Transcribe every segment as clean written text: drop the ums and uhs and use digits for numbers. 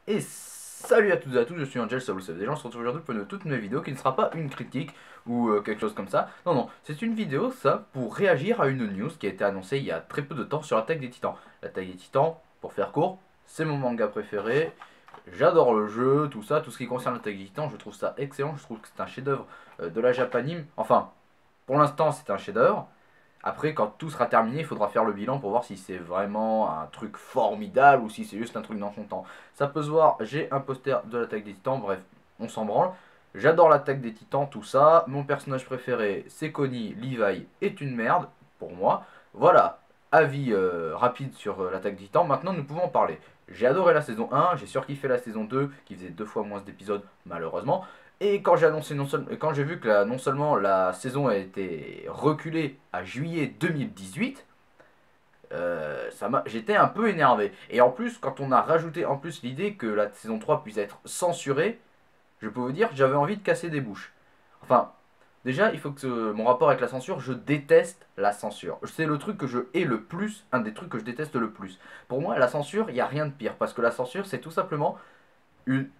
Et salut à toutes et à tous, je suis Angel, ça vous le savez déjà, on se retrouve aujourd'hui pour une toute nouvelle vidéo qui ne sera pas une critique ou quelque chose comme ça. Non, non, c'est une vidéo, ça, pour réagir à une news qui a été annoncée il y a très peu de temps sur l'Attaque des Titans. L'Attaque des Titans, pour faire court, c'est mon manga préféré, j'adore le jeu, tout ça, tout ce qui concerne l'Attaque des Titans, je trouve ça excellent, je trouve que c'est un chef-d'œuvre de la Japanime. Enfin, pour l'instant, c'est un chef-d'œuvre. Après, quand tout sera terminé, il faudra faire le bilan pour voir si c'est vraiment un truc formidable ou si c'est juste un truc dans son temps. Ça peut se voir, j'ai un poster de l'Attaque des Titans, bref, on s'en branle. J'adore l'Attaque des Titans, tout ça. Mon personnage préféré, c'est Connie. Levi est une merde, pour moi. Voilà, avis rapide sur l'Attaque des Titans. Maintenant, nous pouvons en parler. J'ai adoré la saison 1, j'ai surkiffé la saison 2, qui faisait 2 fois moins d'épisodes, malheureusement. Et quand j'ai annoncé quand j'ai vu que non seulement la saison a été reculée à juillet 2018, j'étais un peu énervé. Et en plus, quand on a rajouté en plus l'idée que la saison 3 puisse être censurée, je peux vous dire que j'avais envie de casser des bouches. Enfin, déjà, il faut que mon rapport avec la censure, je déteste la censure. C'est le truc que je hais le plus, un des trucs que je déteste le plus. Pour moi, la censure, il n'y a rien de pire. Parce que la censure, c'est tout simplement une,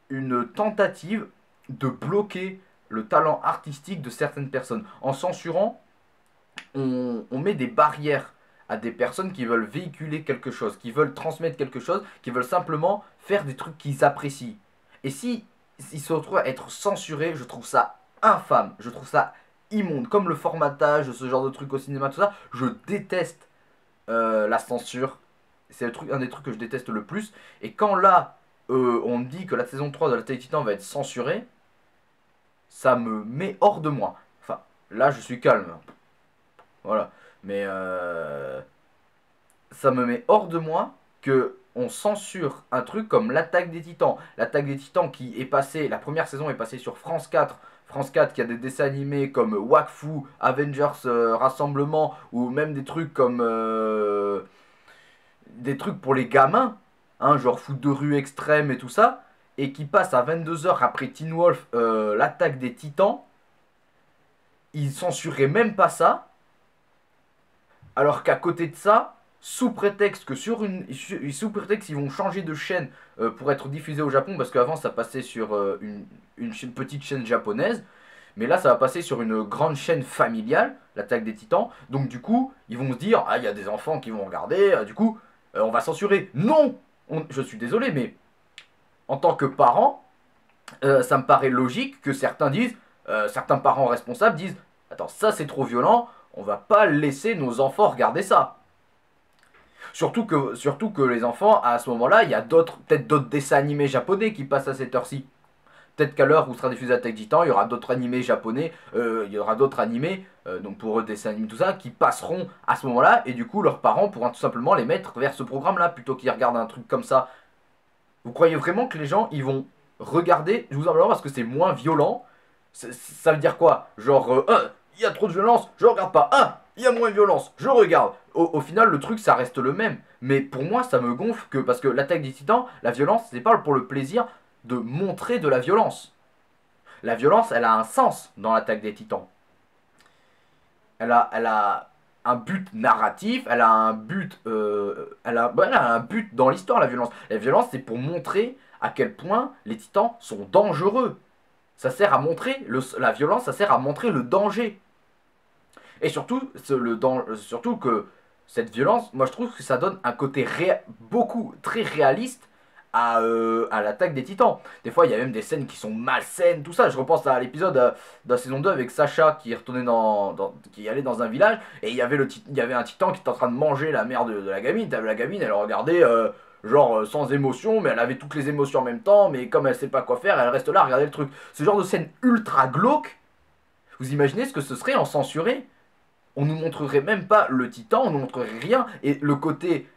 une tentative de bloquer le talent artistique de certaines personnes. En censurant, on met des barrières à des personnes qui veulent véhiculer quelque chose, qui veulent transmettre quelque chose, qui veulent simplement faire des trucs qu'ils apprécient. Et si ils se retrouvent à être censurés, je trouve ça infâme, je trouve ça immonde. Comme le formatage, ce genre de trucs au cinéma, tout ça, je déteste la censure. C'est un des trucs que je déteste le plus. Et quand là, on me dit que la saison 3 de la Télé Titan va être censurée, ça me met hors de moi. Enfin, là, je suis calme. Voilà. Mais ça me met hors de moi que on censure un truc comme l'Attaque des Titans. L'Attaque des Titans qui est passée, la première saison est passée sur France 4. France 4 qui a des dessins animés comme Wakfu, Avengers Rassemblement ou même des trucs comme des trucs pour les gamins, hein, genre foot de rue extrême et tout ça, et qui passe à 22 h après Teen Wolf, l'attaque des Titans, ils censuraient même pas ça, alors qu'à côté de ça, sous prétexte que sous prétexte ils vont changer de chaîne pour être diffusé au Japon, parce qu'avant ça passait sur une petite chaîne japonaise, mais là ça va passer sur une grande chaîne familiale, l'attaque des Titans, donc du coup ils vont se dire ah il y a des enfants qui vont regarder, du coup on va censurer. Non, je suis désolé, mais en tant que parent, ça me paraît logique que certains parents responsables disent attends, ça c'est trop violent, on va pas laisser nos enfants regarder ça. Surtout que les enfants, à ce moment-là, il y a peut-être d'autres dessins animés japonais qui passent à cette heure-ci. Peut-être qu'à l'heure où sera diffusé Attack Titan, il y aura d'autres animés japonais, il y aura d'autres animés, donc pour eux dessins animés tout ça, qui passeront à ce moment-là, et du coup leurs parents pourront tout simplement les mettre vers ce programme-là, plutôt qu'ils regardent un truc comme ça. Vous croyez vraiment que les gens, ils vont regarder, je vous en parle parce que c'est moins violent, ça veut dire quoi? Genre, il y a trop de violence, je regarde pas, il y a moins de violence, je regarde. Au final, le truc, ça reste le même. Mais pour moi, ça me gonfle que, parce que l'attaque des titans, la violence, c'est pas pour le plaisir de montrer de la violence. La violence, elle a un sens dans l'attaque des titans. Elle a un but narratif, elle a un but, elle a un but dans l'histoire, la violence. La violence, c'est pour montrer à quel point les titans sont dangereux. Ça sert à montrer, la violence, ça sert à montrer le danger. Et surtout que cette violence, moi je trouve que ça donne un côté très réaliste à l'attaque des titans. Des fois, il y a même des scènes qui sont malsaines, tout ça. Je repense à l'épisode de la saison 2 avec Sacha qui retournait qui allait dans un village et il y avait un titan qui était en train de manger la mère de la gamine. T'avais la gamine, elle regardait genre sans émotion, mais elle avait toutes les émotions en même temps, mais comme elle sait pas quoi faire, elle reste là à regarder le truc. Ce genre de scène ultra glauque, vous imaginez ce que ce serait en censuré? On nous montrerait même pas le titan, on nous montrerait rien, et le côté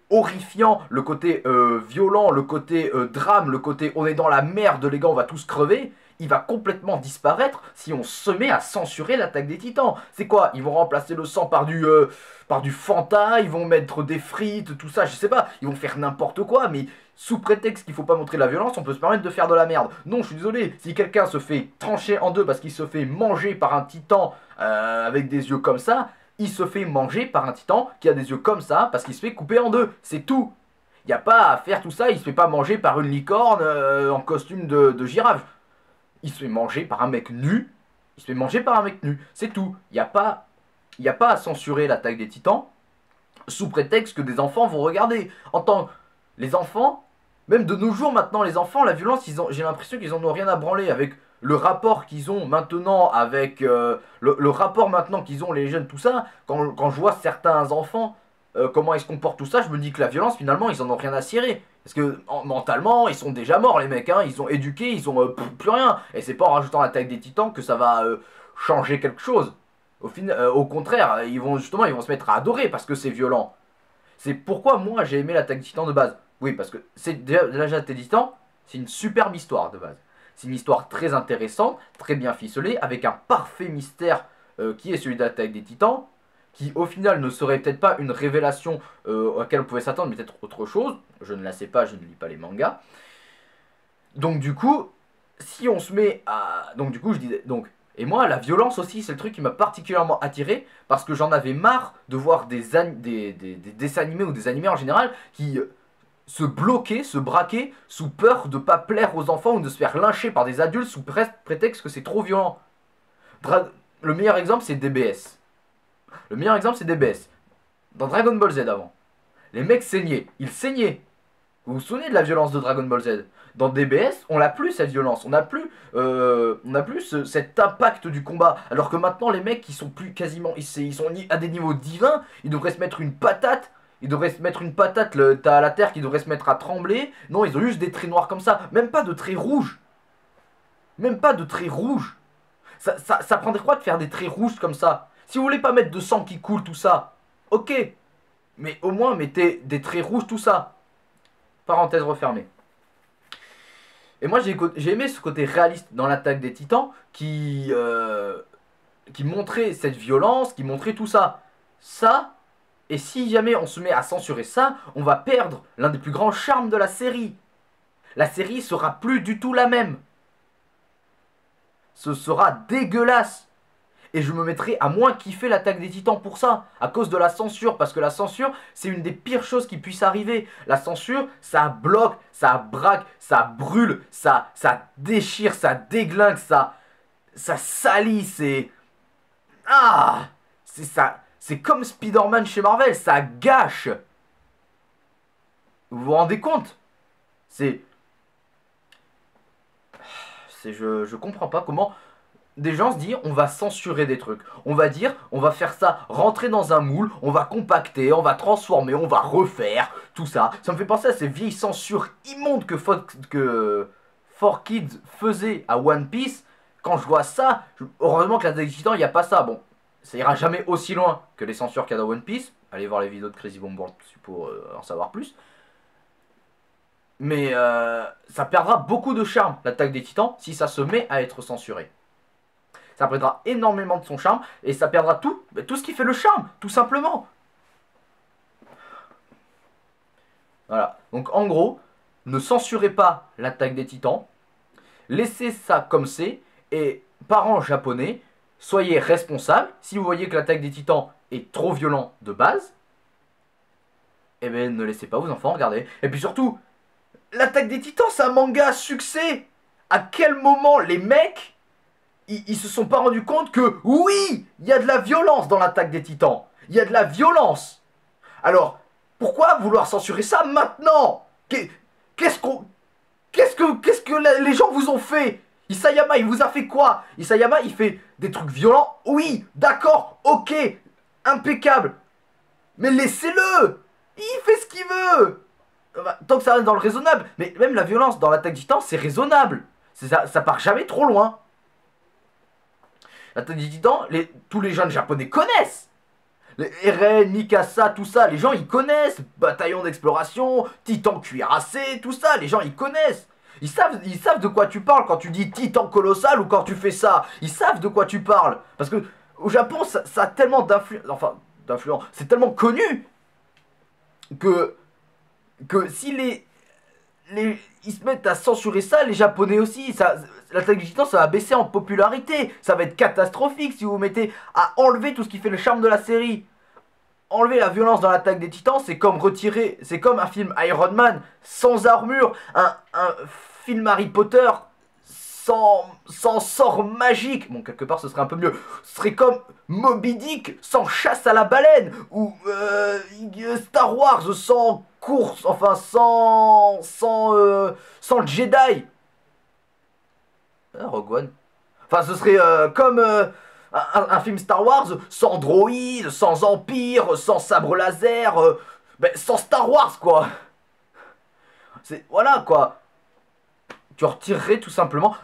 horrifiant, le côté violent, le côté drame, le côté on est dans la merde les gars, on va tous crever, il va complètement disparaître si on se met à censurer l'attaque des titans. C'est quoi? Ils vont remplacer le sang par du Fanta, ils vont mettre des frites, tout ça, je sais pas, ils vont faire n'importe quoi, mais sous prétexte qu'il faut pas montrer la violence, on peut se permettre de faire de la merde. Non, je suis désolé, si quelqu'un se fait trancher en deux parce qu'il se fait manger par un titan avec des yeux comme ça, il se fait manger par un titan qui a des yeux comme ça parce qu'il se fait couper en deux. C'est tout. Il Il n'y a pas à faire tout ça, il se fait pas manger par une licorne en costume de girafe. Il se fait manger par un mec nu. Il se fait manger par un mec nu. C'est tout. Il y a pas à censurer l'attaque des titans sous prétexte que des enfants vont regarder. Les enfants, même de nos jours maintenant, les enfants, la violence, j'ai l'impression qu'ils en ont rien à branler avec le rapport qu'ils ont maintenant avec le rapport maintenant qu'ils ont les jeunes, tout ça. Quand je vois certains enfants comment ils se comportent, tout ça, je me dis que la violence, finalement, ils en ont rien à cirer. Parce que mentalement, ils sont déjà morts, les mecs. Hein. Ils sont éduqués, ils ont plus rien. Et c'est pas en rajoutant l'attaque des titans que ça va changer quelque chose. Au contraire, ils vont se mettre à adorer parce que c'est violent. C'est pourquoi moi j'ai aimé l'attaque des titans de base. Oui, parce que c'est déjà l'attaque des titans, c'est une superbe histoire de base. C'est une histoire très intéressante, très bien ficelée, avec un parfait mystère qui est celui de l'attaque des titans, qui au final ne serait peut-être pas une révélation à laquelle on pouvait s'attendre, mais peut-être autre chose. Je ne la sais pas, je ne lis pas les mangas. Donc du coup, si on se met à... Donc du coup, je disais... Donc, et moi, la violence aussi, c'est le truc qui m'a particulièrement attiré, parce que j'en avais marre de voir des dessins animés ou des animés en général qui se bloquaient, se braquaient sous peur de ne pas plaire aux enfants ou de se faire lyncher par des adultes sous prétexte que c'est trop violent. Le meilleur exemple, c'est DBS. Le meilleur exemple, c'est DBS. Dans Dragon Ball Z avant, les mecs saignaient. Ils saignaient. Vous vous souvenez de la violence de Dragon Ball Z? Dans DBS, on n'a plus cette violence, on n'a plus, cet impact du combat. Alors que maintenant, les mecs, ils sont plus quasiment, ils sont à des niveaux divins. Ils devraient se mettre une patate. T'as la terre qui devrait se mettre à trembler. Non, ils ont juste des traits noirs comme ça. Même pas de traits rouges. Même pas de traits rouges. Ça prendrait quoi de faire des traits rouges comme ça? Si vous voulez pas mettre de sang qui coule, tout ça, ok. Mais au moins, mettez des traits rouges, tout ça. Parenthèse refermée. Et moi j'ai aimé ce côté réaliste dans l'attaque des titans qui montrait cette violence, qui montrait tout ça. Ça, et si jamais on se met à censurer ça, on va perdre l'un des plus grands charmes de la série. La série sera plus du tout la même. Ce sera dégueulasse. Et je me mettrai à moins kiffer l'attaque des titans pour ça, à cause de la censure, parce que la censure, c'est une des pires choses qui puisse arriver. La censure, ça bloque, ça braque, ça brûle, ça déchire, ça déglingue, ça salit, c'est... Ah, c'est ça, c'est comme Spider-Man chez Marvel, ça gâche. Vous vous rendez compte? Je comprends pas comment... Des gens se disent on va censurer des trucs. On va dire on va faire ça rentrer dans un moule, on va compacter, on va transformer, on va refaire, tout ça. Ça me fait penser à ces vieilles censures immondes que 4Kids faisait à One Piece. Quand je vois ça, heureusement que la Titan, il n'y a pas ça. Bon, ça ira jamais aussi loin que les censures qu'il y a dans One Piece. Allez voir les vidéos de Crazy Bomb pour en savoir plus. Mais ça perdra beaucoup de charme, l'attaque des titans, si ça se met à être censuré. Ça perdra énormément de son charme et ça perdra tout ce qui fait le charme, tout simplement. Voilà. Donc en gros, ne censurez pas l'attaque des titans. Laissez ça comme c'est. Et parents japonais, soyez responsables. Si vous voyez que l'attaque des titans est trop violent de base, eh bien ne laissez pas vos enfants regarder. Et puis surtout, l'attaque des titans, c'est un manga à succès. À quel moment les mecs... Ils se sont pas rendus compte que, oui, il y a de la violence dans l'attaque des titans. Il y a de la violence. Alors, pourquoi vouloir censurer ça maintenant? Qu'est-ce que les gens vous ont fait? Isayama, il vous a fait quoi? Isayama, il fait des trucs violents. Oui, d'accord, ok, impeccable. Mais laissez-le. Il fait ce qu'il veut. Tant que ça reste dans le raisonnable. Mais même la violence dans l'attaque des titans, c'est raisonnable. Ça part jamais trop loin. L'attaque des titans, tous les jeunes japonais connaissent. Les Eren, Mikasa, tout ça, les gens ils connaissent. Bataillon d'exploration, titan cuirassé, tout ça, les gens ils connaissent. Ils savent de quoi tu parles quand tu dis titan colossal ou quand tu fais ça. Ils savent de quoi tu parles. Parce que au Japon, ça a tellement d'influence. Enfin, d'influence. C'est tellement connu que si ils se mettent à censurer ça, les Japonais aussi, l'attaque des titans, ça va baisser en popularité. Ça va être catastrophique si vous vous mettez à enlever tout ce qui fait le charme de la série. enlever la violence dans l'attaque des titans, c'est comme retirer, c'est comme un film Iron Man sans armure, un film Harry Potter sans sort magique. Bon, quelque part, ce serait un peu mieux. Ce serait comme Moby Dick sans chasse à la baleine, ou Star Wars sans course, enfin sans Jedi. Rogue One. Enfin, ce serait comme un film Star Wars sans droïdes, sans empire, sans sabre laser, ben, sans Star Wars, quoi. C'est voilà, quoi. Tu retirerais tout simplement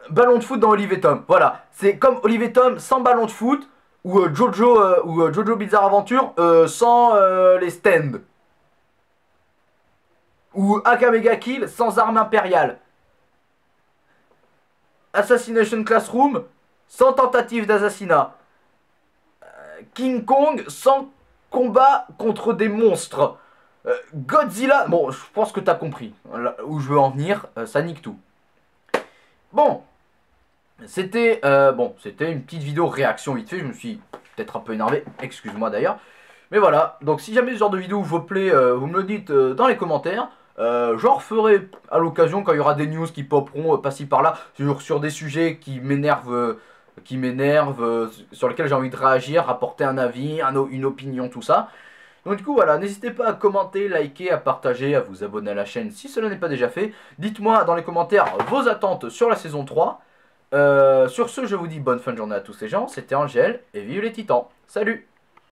ballon de foot dans Olive et Tom. Voilà, c'est comme Olive et Tom sans ballon de foot, ou Jojo Bizarre Adventure sans les stands, ou Akamega Kill sans arme impériale. Assassination Classroom sans tentative d'assassinat. King Kong sans combat contre des monstres. Godzilla, bon, je pense que t'as compris là où je veux en venir, ça nique tout. Bon, c'était une petite vidéo réaction vite fait, je me suis peut-être un peu énervé, excuse-moi d'ailleurs. Mais voilà, donc si jamais ce genre de vidéo vous plaît, vous me le dites dans les commentaires. J'en referai à l'occasion quand il y aura des news qui popperont par-ci par-là sur des sujets qui m'énervent, sur lesquels j'ai envie de réagir, apporter un avis, une opinion, tout ça. Donc du coup voilà, n'hésitez pas à commenter, liker, à partager, à vous abonner à la chaîne si cela n'est pas déjà fait. Dites-moi dans les commentaires vos attentes sur la saison 3. Sur ce, je vous dis bonne fin de journée à tous ces gens, c'était Angèle et vive les titans. Salut!